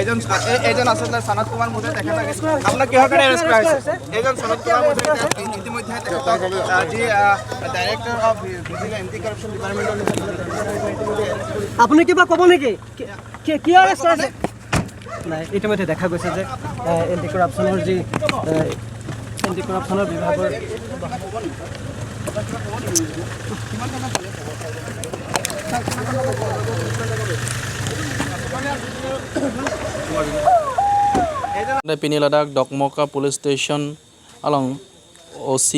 এজন আচলতে সনত কুমাৰ মুদৈ তেখেতক আপোনাক কিহৰ কাৰণে এৰেষ্ট কৰা হৈছে এজন সনত কুমাৰ মুদৈ ইতিমধ্যে তেখেতক যি director of vigilance anti corruption ডিপাৰ্টমেণ্টৰ আপুনি কিবা ক'ব নেকি কি এৰেষ্ট কৰিছে নাই ইতিমধ্যে দেখা গৈছে যে এন্টি কৰাপশ্যনৰ যি এন্টি কৰাপশ্যনৰ বিভাগৰ Pini Ladakh Dokmoka Police Station along OC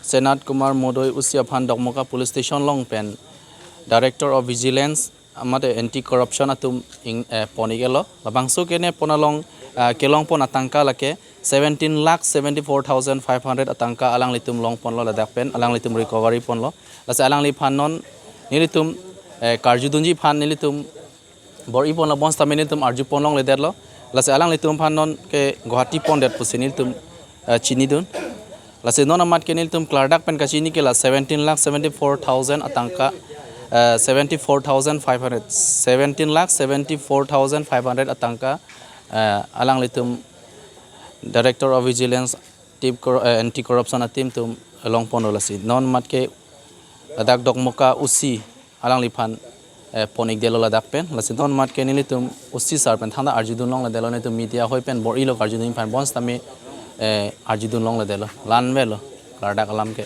Sanat Kumar Mudoi Usi Aphan Dokmoka Police Station long pen Director of Vigilance amate anti corruption atum ponigelo labangso kene ponalong kelong pon Tanka lake 17,74,500 Tanka alang litum long ponlo Ladakh pen alang litum recovery ponlo lase alang li phanon nilitum karjudunji phan nilitum bor ipon labons taminitum arju ponlong lederlo lase alang litum phanon ke Guwahati pondet pusinil tum chini dun lase non amat kenil tum klardak pen kachini ke la 17,74,000 Tanka 74,500 17,74,500 Tanka alang litum Director of Vigilance team anti corruption team tum long pono lasi non mat ke Ladakh Dokmoka usi alang liphan ponik delo Ladakh pen lasi non mat ke nilitum usi sarpen thanda arjudun long la delo ne tum media hoi pen bor ilo arjudun phan bons tami arjudun long la delo lan velo kardak alam ke